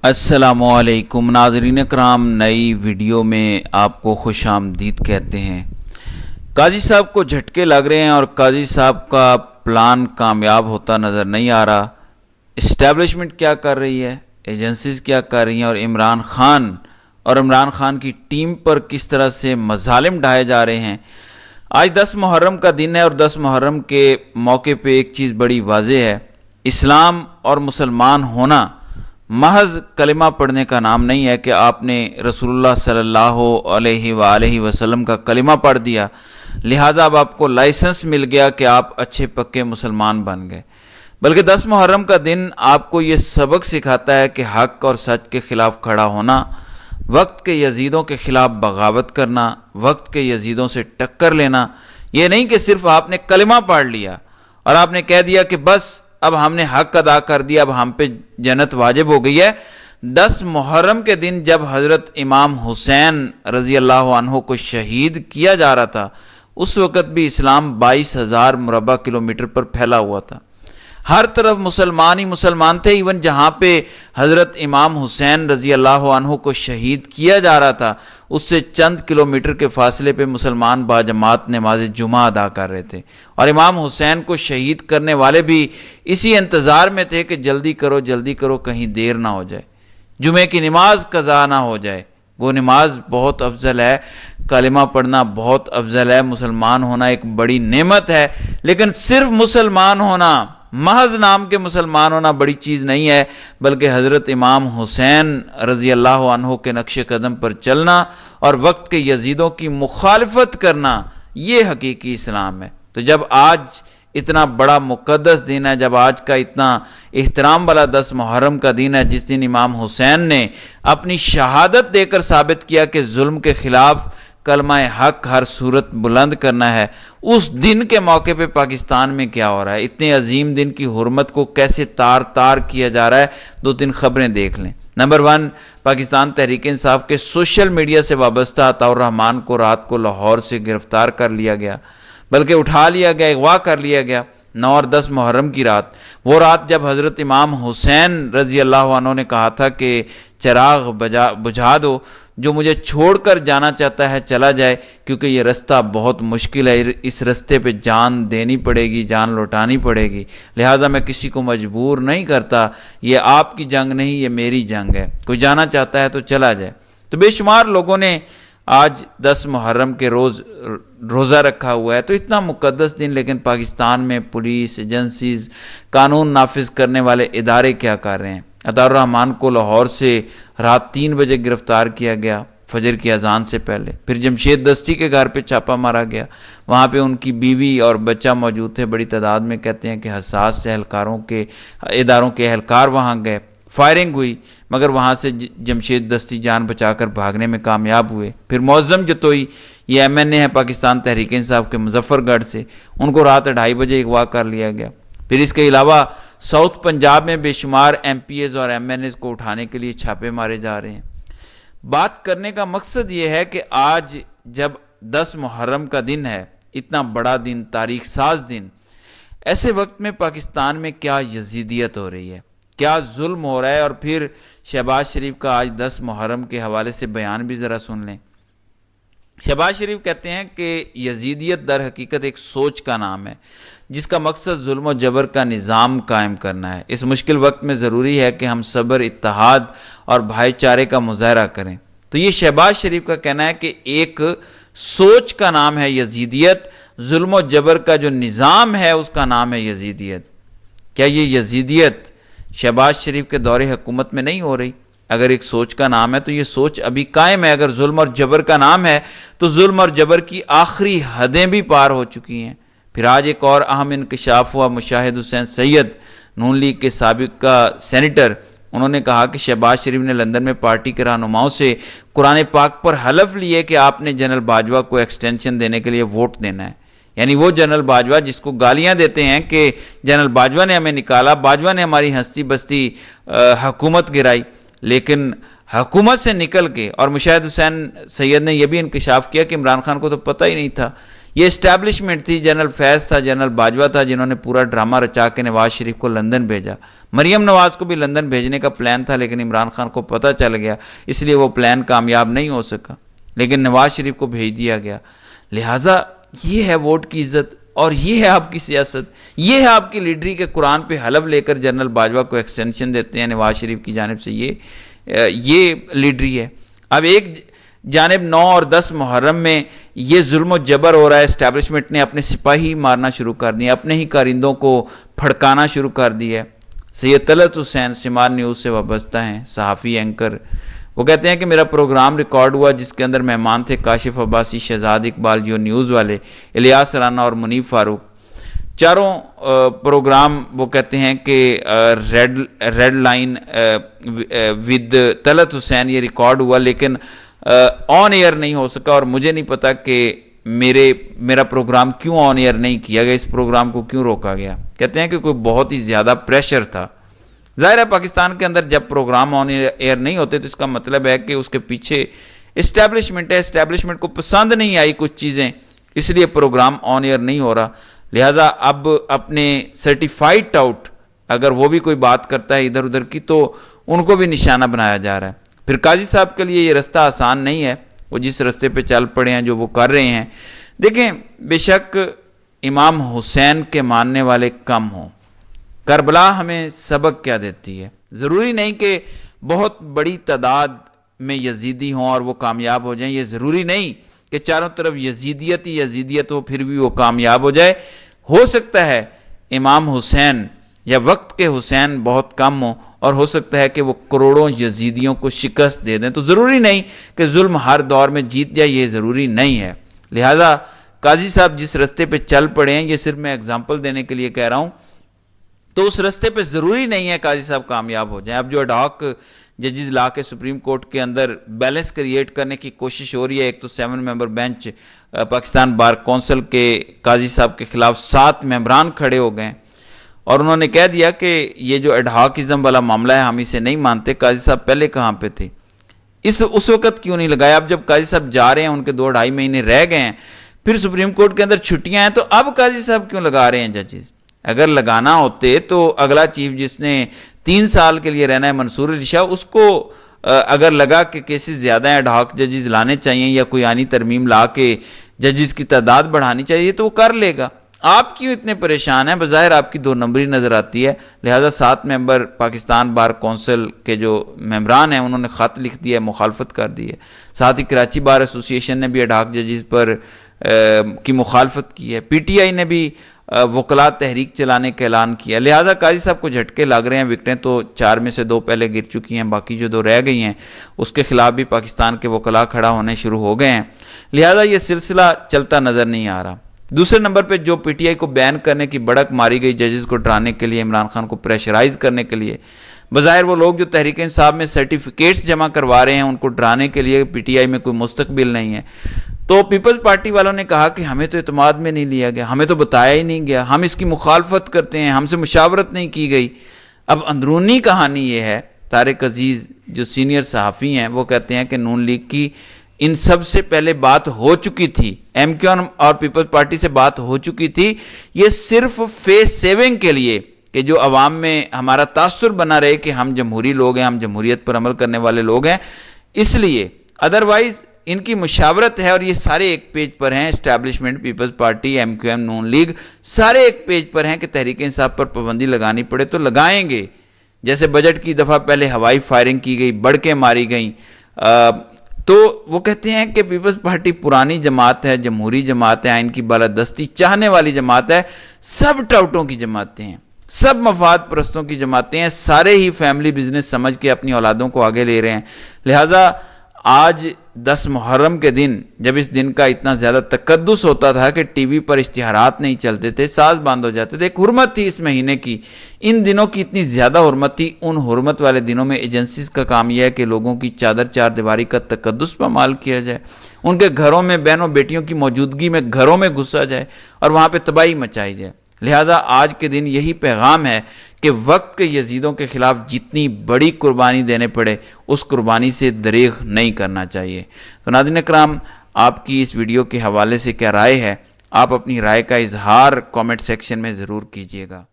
السلام علیکم ناظرین کرام، نئی ویڈیو میں آپ کو خوش آمدید کہتے ہیں۔ قاضی صاحب کو جھٹکے لگ رہے ہیں اور قاضی صاحب کا پلان کامیاب ہوتا نظر نہیں آ رہا۔ اسٹیبلشمنٹ کیا کر رہی ہے، ایجنسیز کیا کر رہی ہیں، اور عمران خان کی ٹیم پر کس طرح سے مظالم ڈھائے جا رہے ہیں۔ آج 10 محرم کا دن ہے اور 10 محرم کے موقع پہ ایک چیز بڑی واضح ہے، اسلام اور مسلمان ہونا محض کلمہ پڑھنے کا نام نہیں ہے کہ آپ نے رسول اللہ صلی اللہ علیہ وآلہ وسلم کا کلمہ پڑھ دیا لہٰذا اب آپ کو لائسنس مل گیا کہ آپ اچھے پکے مسلمان بن گئے، بلکہ 10 محرم کا دن آپ کو یہ سبق سکھاتا ہے کہ حق اور سچ کے خلاف کھڑا ہونا، وقت کے یزیدوں کے خلاف بغاوت کرنا، وقت کے یزیدوں سے ٹکر لینا۔ یہ نہیں کہ صرف آپ نے کلمہ پڑھ لیا اور آپ نے کہہ دیا کہ بس اب ہم نے حق ادا کر دیا، اب ہم پہ جنت واجب ہو گئی ہے۔ 10 محرم کے دن جب حضرت امام حسین رضی اللہ عنہ کو شہید کیا جا رہا تھا، اس وقت بھی اسلام 22,000 مربع کلومیٹر پر پھیلا ہوا تھا، ہر طرف مسلمان ہی مسلمان تھے۔ ایون جہاں پہ حضرت امام حسین رضی اللہ عنہ کو شہید کیا جا رہا تھا، اس سے چند کلومیٹر کے فاصلے پہ مسلمان باجماعت نماز جمعہ ادا کر رہے تھے، اور امام حسین کو شہید کرنے والے بھی اسی انتظار میں تھے کہ جلدی کرو کہیں دیر نہ ہو جائے، جمعے کی نماز قضا نہ ہو جائے۔ وہ نماز بہت افضل ہے، کلمہ پڑھنا بہت افضل ہے، مسلمان ہونا ایک بڑی نعمت ہے، لیکن صرف مسلمان ہونا، محض نام کے مسلمان ہونا بڑی چیز نہیں ہے، بلکہ حضرت امام حسین رضی اللہ عنہ کے نقش قدم پر چلنا اور وقت کے یزیدوں کی مخالفت کرنا، یہ حقیقی اسلام ہے۔ تو جب آج اتنا بڑا مقدس دن ہے، جب آج کا اتنا احترام والا 10 محرم کا دن ہے، جس دن امام حسین نے اپنی شہادت دے کر ثابت کیا کہ ظلم کے خلاف کلمہ حق ہر صورت بلند کرنا ہے، اس دن کے موقع پہ پاکستان میں کیا ہو رہا ہے، اتنے عظیم دن کی حرمت کو کیسے تار کیا جا رہا ہے۔ 2-3 خبریں دیکھ لیں۔ نمبر 1، پاکستان تحریک انصاف کے سوشل میڈیا سے وابستہ عطاء الرحمان کو رات کو لاہور سے گرفتار کر لیا گیا، بلکہ اٹھا لیا گیا، اغوا کر لیا گیا 9 اور 10 محرم کی رات، وہ رات جب حضرت امام حسین رضی اللہ عنہ نے کہا تھا کہ چراغ بجھا دو، جو مجھے چھوڑ کر جانا چاہتا ہے چلا جائے، کیونکہ یہ رستہ بہت مشکل ہے، اس رستے پہ جان دینی پڑے گی، جان لوٹانی پڑے گی، لہٰذا میں کسی کو مجبور نہیں کرتا، یہ آپ کی جنگ نہیں، یہ میری جنگ ہے، کوئی جانا چاہتا ہے تو چلا جائے۔ تو بے شمار لوگوں نے آج 10 محرم کے روز روزہ رکھا ہوا ہے، تو اتنا مقدس دن، لیکن پاکستان میں پولیس ایجنسیز، قانون نافذ کرنے والے ادارے کیا کر رہے ہیں۔ عطاء الرحمان کو لاہور سے رات 3 بجے گرفتار کیا گیا، فجر کی اذان سے پہلے، پھر جمشید دستی کے گھر پہ چھاپہ مارا گیا، وہاں پہ ان کی بیوی اور بچہ موجود تھے، بڑی تعداد میں کہتے ہیں کہ حساس اداروں کے اہلکار وہاں گئے، فائرنگ ہوئی، مگر وہاں سے جمشید دستی جان بچا کر بھاگنے میں کامیاب ہوئے۔ پھر معظم جتوئی، یہ MNA ہے پاکستان تحریک انصاف کے مظفر گڑھ سے، ان کو رات 2:30 بجے اغوا کر لیا گیا۔ پھر اس کے علاوہ ساؤتھ پنجاب میں بے شمار MPAs اور MNAs کو اٹھانے کے لیے چھاپے مارے جا رہے ہیں۔ بات کرنے کا مقصد یہ ہے کہ آج جب 10 محرم کا دن ہے، اتنا بڑا دن، تاریخ ساز دن، ایسے وقت میں پاکستان میں کیا یزیدیت ہو رہی ہے، کیا ظلم ہو رہا ہے، اور پھر شہباز شریف کا آج 10 محرم کے حوالے سے بیان بھی ذرا سن لیں۔ شہباز شریف کہتے ہیں کہ یزیدیت در حقیقت ایک سوچ کا نام ہے، جس کا مقصد ظلم و جبر کا نظام قائم کرنا ہے۔ اس مشکل وقت میں ضروری ہے کہ ہم صبر، اتحاد اور بھائی چارے کا مظاہرہ کریں۔ تو یہ شہباز شریف کا کہنا ہے کہ ایک سوچ کا نام ہے یزیدیت، ظلم و جبر کا جو نظام ہے اس کا نام ہے یزیدیت۔ کیا یہ یزیدیت شہباز شریف کے دور حکومت میں نہیں ہو رہی؟ اگر ایک سوچ کا نام ہے تو یہ سوچ ابھی قائم ہے۔ اگر ظلم اور جبر کا نام ہے تو ظلم اور جبر کی آخری حدیں بھی پار ہو چکی ہیں۔ پھر آج ایک اور اہم انکشاف ہوا، مشاہد حسین سید، نون لیگ کے سابق سینیٹر، انہوں نے کہا کہ شہباز شریف نے لندن میں پارٹی کے رہنماؤں سے قرآن پاک پر حلف لیے کہ آپ نے جنرل باجوہ کو ایکسٹینشن دینے کے لیے ووٹ دینا ہے، یعنی وہ جنرل باجوہ جس کو گالیاں دیتے ہیں کہ جنرل باجوہ نے ہمیں نکالا، باجوہ نے ہماری ہستی بستی حکومت گرائی، لیکن حکومت سے نکل کے، اور مشاہد حسین سید نے یہ بھی انکشاف کیا کہ عمران خان کو تو پتہ ہی نہیں تھا یہ اسٹیبلشمنٹ تھی، جنرل فیض تھا، جنرل باجوہ تھا، جنہوں نے پورا ڈرامہ رچا کے نواز شریف کو لندن بھیجا۔ مریم نواز کو بھی لندن بھیجنے کا پلان تھا، لیکن عمران خان کو پتہ چل گیا، اس لیے وہ پلان کامیاب نہیں ہو سکا، لیکن نواز شریف کو بھیج دیا گیا۔ لہٰذا یہ ہے ووٹ کی عزت، اور یہ ہے آپ کی سیاست، یہ ہے آپ کی لیڈری کہ قرآن پہ حلف لے کر جنرل باجوہ کو ایکسٹینشن دیتے ہیں نواز شریف کی جانب سے۔ یہ لیڈری ہے۔ اب ایک جانب 9 اور 10 محرم میں یہ ظلم و جبر ہو رہا ہے، اسٹیبلشمنٹ نے اپنے سپاہی مارنا شروع کر دیے، اپنے ہی کارندوں کو پھڑکانا شروع کر دیا ہے۔ سید طلعت حسین سمار نیوز سے وابستہ ہیں، صحافی اینکر، وہ کہتے ہیں کہ میرا پروگرام ریکارڈ ہوا جس کے اندر مہمان تھے کاشف عباسی، شہزاد اقبال، جیو نیوز والے، الیاس رانا اور منیب فاروق۔ چاروں پروگرام وہ کہتے ہیں کہ ریڈ لائن ود طلعت حسین یہ ریکارڈ ہوا، لیکن آن ایئر نہیں ہو سکا، اور مجھے نہیں پتا کہ میرا پروگرام کیوں آن ایئر نہیں کیا گیا، اس پروگرام کو کیوں روکا گیا۔ کہتے ہیں کہ کوئی بہت ہی زیادہ پریشر تھا۔ ظاہر ہے پاکستان کے اندر جب پروگرام آن ایئر نہیں ہوتے تو اس کا مطلب ہے کہ اس کے پیچھے اسٹیبلشمنٹ ہے، اسٹیبلشمنٹ کو پسند نہیں آئی کچھ چیزیں، اس لیے پروگرام آن ایئر نہیں ہو رہا۔ لہٰذا اب اپنے سرٹیفائیڈ ٹاؤٹ اگر وہ بھی کوئی بات کرتا ہے ادھر ادھر کی تو ان کو بھی نشانہ بنایا جا رہا ہے۔ پھر قاضی صاحب کے لیے یہ رستہ آسان نہیں ہے، وہ جس رستے پہ چل پڑے ہیں، جو وہ کر رہے ہیں۔ دیکھیں، بے شک امام حسین کے ماننے والے کم ہوں، کربلا ہمیں سبق کیا دیتی ہے۔ ضروری نہیں کہ بہت بڑی تعداد میں یزیدی ہوں اور وہ کامیاب ہو جائیں، یہ ضروری نہیں کہ چاروں طرف یزیدیت ہی یزیدیت ہو پھر بھی وہ کامیاب ہو جائے۔ ہو سکتا ہے امام حسین یا وقت کے حسین بہت کم ہوں، اور ہو سکتا ہے کہ وہ کروڑوں یزیدیوں کو شکست دے دیں، تو ضروری نہیں کہ ظلم ہر دور میں جیت جائے، یہ ضروری نہیں ہے۔ لہٰذا قاضی صاحب جس رستے پہ چل پڑے ہیں، یہ صرف میں اگزامپل دینے کے لیے کہہ رہا ہوں، تو اس رستے پہ ضروری نہیں ہے قاضی صاحب کامیاب ہو جائیں۔ اب جو اڈاک ججز لا کے سپریم کورٹ کے اندر بیلنس کریٹ کرنے کی کوشش ہو رہی ہے، ایک تو 7 ممبر بینچ پاکستان بار کونسل کے قاضی صاحب کے خلاف 7 ممبران کھڑے ہو گئے، اور انہوں نے کہہ دیا کہ یہ جو اڈاکزم والا معاملہ ہے ہم اسے نہیں مانتے۔ قاضی صاحب پہلے کہاں پہ تھے، اس وقت کیوں نہیں لگایا؟ اب جب قاضی صاحب جا رہے ہیں، ان کے 2-2.5 مہینے رہ گئے ہیں، پھر سپریم کورٹ کے اندر چھٹیاں ہیں، تو اب قاضی صاحب کیوں لگا رہے ہیں ججز؟ اگر لگانا ہوتے تو اگلا چیف جس نے 3 سال کے لیے رہنا ہے، منصور علی شاہ، اس کو اگر لگا کہ کیسز زیادہ ہیں، اڈاک ججز لانے چاہیے یا کوئی آئینی ترمیم لا کے ججز کی تعداد بڑھانی چاہیے تو وہ کر لے گا۔ آپ کیوں اتنے پریشان ہیں؟ بظاہر آپ کی 2 نمبری نظر آتی ہے۔ لہٰذا 7 ممبر پاکستان بار کونسل کے جو ممبران ہیں انہوں نے خط لکھ دیا ہے، مخالفت کر دی ہے۔ ساتھ ہی کراچی بار ایسوسی ایشن نے بھی اڈاک ججز پر کی مخالفت کی ہے۔ پی ٹی آئی نے بھی وکلاء تحریک چلانے کا اعلان کیا۔ لہٰذا قاضی صاحب کو جھٹکے لگ رہے ہیں۔ وکٹیں تو 4 میں سے 2 پہلے گر چکی ہیں، باقی جو 2 رہ گئی ہیں اس کے خلاف بھی پاکستان کے وکلاء کھڑا ہونے شروع ہو گئے ہیں۔ لہٰذا یہ سلسلہ چلتا نظر نہیں آ رہا۔ دوسرے نمبر پہ جو پی ٹی آئی کو بین کرنے کی بڑک ماری گئی ججز کو ڈرانے کے لیے، عمران خان کو پریشرائز کرنے کے لیے، بظاہر وہ لوگ جو تحریک انصاف میں سرٹیفکیٹس جمع کروا رہے ہیں ان کو ڈرانے کے لیے پی ٹی آئی میں کوئی مستقبل نہیں ہے، تو پیپلز پارٹی والوں نے کہا کہ ہمیں تو اعتماد میں نہیں لیا گیا، ہمیں تو بتایا ہی نہیں گیا، ہم اس کی مخالفت کرتے ہیں، ہم سے مشاورت نہیں کی گئی۔ اب اندرونی کہانی یہ ہے، طارق عزیز جو سینئر صحافی ہیں وہ کہتے ہیں کہ نون لیگ کی ان سب سے پہلے بات ہو چکی تھی، ایم کیو ایم اور پیپلز پارٹی سے بات ہو چکی تھی، یہ صرف فیس سیونگ کے لیے کہ جو عوام میں ہمارا تاثر بنا رہے کہ ہم جمہوری لوگ ہیں، ہم جمہوریت پر عمل کرنے والے لوگ ہیں، اس لیے۔ ادروائز ان کی مشاورت ہے، اور یہ سارے ایک پیج پر ہیں، establishment, Peoples Party, M Q M, Noon League, سارے ایک پیج پر ہیں کہ تحریک انصاف پر پابندی لگانی پڑے تو لگائیں گے۔ جیسے بجٹ کی دفعہ پہلے ہوائی فائرنگ کی گئی، بڑکیں ماری گئیں، تو وہ کہتے ہیں کہ پیپلز پارٹی پرانی جماعت ہے، جمہوری جماعت ہے، آئین کی بالادستی چاہنے والی جماعت ہے، سب ٹاؤٹوں کی جماعتیں ہیں، سب مفاد پرستوں کی جماعتیں ہیں، سارے ہی فیملی بزنس سمجھ کے اپنی اولادوں کو آگے لے رہے ہیں۔ لہٰذا آج 10 محرم کے دن جب اس دن کا اتنا زیادہ تقدس ہوتا تھا کہ ٹی وی پر اشتہارات نہیں چلتے تھے، ساز بند ہو جاتے تھے، ایک حرمت تھی اس مہینے کی، ان دنوں کی اتنی زیادہ حرمت تھی، ان حرمت والے دنوں میں ایجنسیز کا کام یہ ہے کہ لوگوں کی چادر 4 دیواری کا تقدس پامال کیا جائے، ان کے گھروں میں بہنوں بیٹیوں کی موجودگی میں گھروں میں گھسا جائے اور وہاں پہ تباہی مچائی جائے۔ لہٰذا آج کے دن یہی پیغام ہے کہ وقت کے یزیدوں کے خلاف جتنی بڑی قربانی دینے پڑے اس قربانی سے دریغ نہیں کرنا چاہیے۔ تو ناظرین اکرام، آپ کی اس ویڈیو کے حوالے سے کیا رائے ہے؟ آپ اپنی رائے کا اظہار کامنٹ سیکشن میں ضرور کیجیے گا۔